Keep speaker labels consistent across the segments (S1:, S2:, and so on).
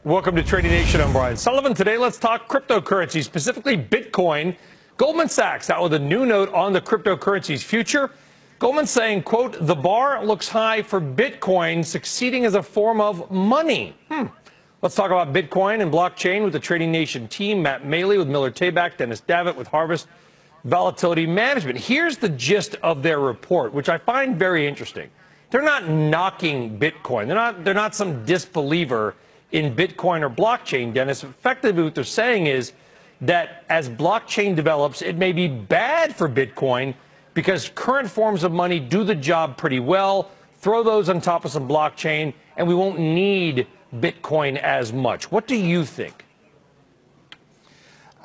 S1: Welcome to Trading Nation. I'm Brian Sullivan. Today, let's talk cryptocurrency, specifically Bitcoin. Goldman Sachs out with a new note on the cryptocurrency's future. Goldman saying, quote, the bar looks high for Bitcoin succeeding as a form of money. Let's talk about Bitcoin and blockchain with the Trading Nation team. Matt Maley with Miller Tabak, Dennis Davitt with Harvest Volatility Management. Here's the gist of their report, which I find very interesting. They're not knocking Bitcoin. They're not some disbeliever in Bitcoin or blockchain, Dennis. Effectively, what they're saying is that as blockchain develops, it may be bad for Bitcoin because current forms of money do the job pretty well. Throw those on top of some blockchain, and we won't need Bitcoin as much. What do you think?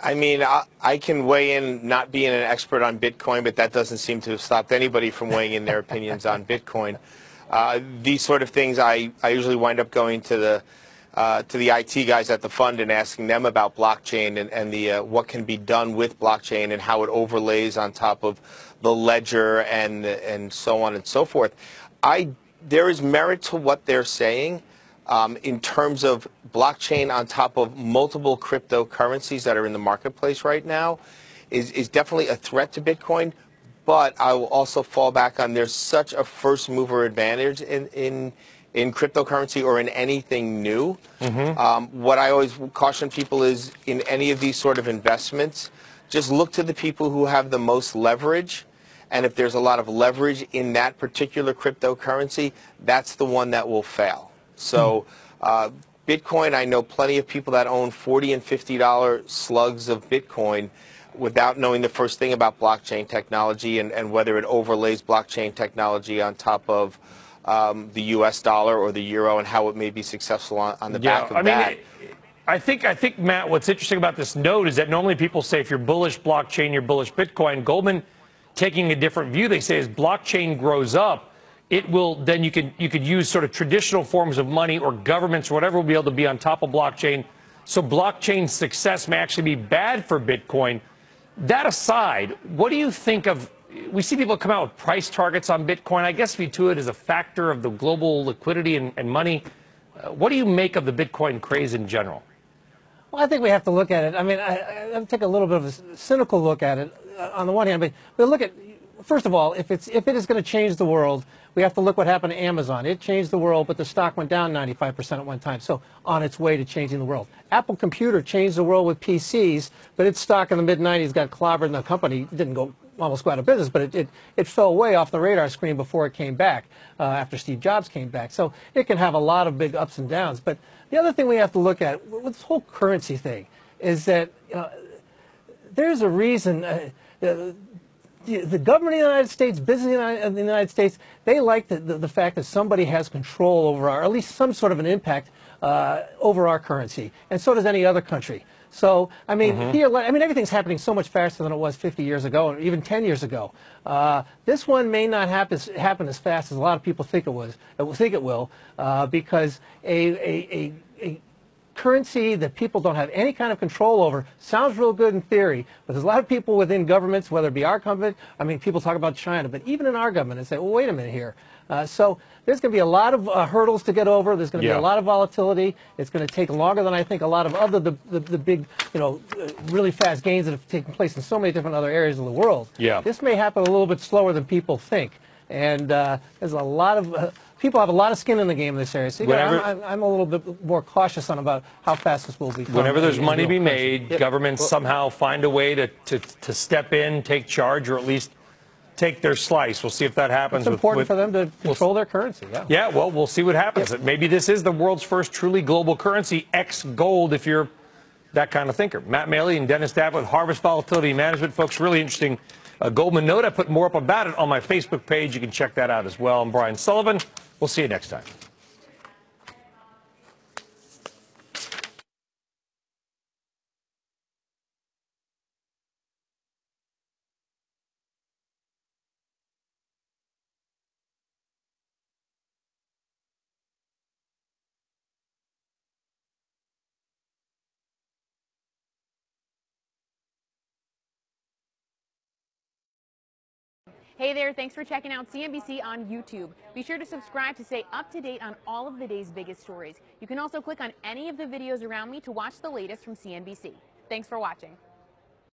S2: I mean, I can weigh in not being an expert on Bitcoin, but that doesn't seem to have stopped anybody from weighing in their opinions on Bitcoin. These sort of things, I usually wind up going to the IT guys at the fund and asking them about blockchain and the what can be done with blockchain and how it overlays on top of the ledger and so on and so forth. There is merit to what they're saying. In terms of blockchain on top of multiple cryptocurrencies that are in the marketplace right now is definitely a threat to Bitcoin, but I will also fall back on there's such a first mover advantage in cryptocurrency or in anything new. What I always caution people is in any of these sort of investments, just look to the people who have the most leverage. And if there's a lot of leverage in that particular cryptocurrency, that's the one that will fail. So Bitcoin, I know plenty of people that own $40 and $50 slugs of Bitcoin without knowing the first thing about blockchain technology and whether it overlays blockchain technology on top of the U.S. dollar or the euro and how it may be successful on the back of that.
S1: I think, Matt, what's interesting about this note is that normally people say if you're bullish blockchain, you're bullish Bitcoin. Goldman taking a different view. They say as blockchain grows up, it will then you could use sort of traditional forms of money or governments or whatever will be able to be on top of blockchain. So blockchain success may actually be bad for Bitcoin. That aside, what do you think of? We see people come out with price targets on Bitcoin. I guess we to it as a factor of the global liquidity and money. What do you make of the Bitcoin craze in general?
S3: Well, I think we have to look at it. I mean, I take a little bit of a cynical look at it on the one hand, but look at, first of all, if it is going to change the world, we have to look what happened to Amazon. It changed the world, but the stock went down 95% at one time, so on its way to changing the world. Apple Computer changed the world with PCs, but its stock in the mid-90s got clobbered, and the company didn't almost go out of business, but it fell away off the radar screen before it came back, after Steve Jobs came back. So it can have a lot of big ups and downs. But the other thing we have to look at with this whole currency thing is that there's a reason the government of the United States, business of the United States, they like the fact that somebody has control over or at least some sort of an impact over our currency, and so does any other country. So, I mean, everything's happening so much faster than it was 50 years ago, or even 10 years ago. This one may not happen as fast as a lot of people think it will, because a currency that people don't have any kind of control over sounds real good in theory, but there's a lot of people within governments, whether it be our government, I mean, people talk about China, but even in our government, they say, well, wait a minute here. So there's going to be a lot of hurdles to get over. There's going to be a lot of volatility. It's going to take longer than I think a lot of the big, really fast gains that have taken place in so many different other areas of the world. This may happen a little bit slower than people think. And there's a lot of people have a lot of skin in the game in this area. So I'm a little bit more cautious on about how fast this will become.
S1: Whenever there's money to be made, governments somehow find a way to step in, take charge, or at least take their slice. We'll see if that happens.
S3: It's important for them to control their currency.
S1: Yeah, well, we'll see what happens. Maybe this is the world's first truly global currency, ex-gold, if you're that kind of thinker. Matt Maley and Dennis Davitt with Harvest Volatility Management. Folks, really interesting Goldman note. I put more up about it on my Facebook page. You can check that out as well. I'm Brian Sullivan. We'll see you next time.
S4: Hey there, thanks for checking out CNBC on YouTube. Be sure to subscribe to stay up to date on all of the day's biggest stories. You can also click on any of the videos around me to watch the latest from CNBC. Thanks for watching.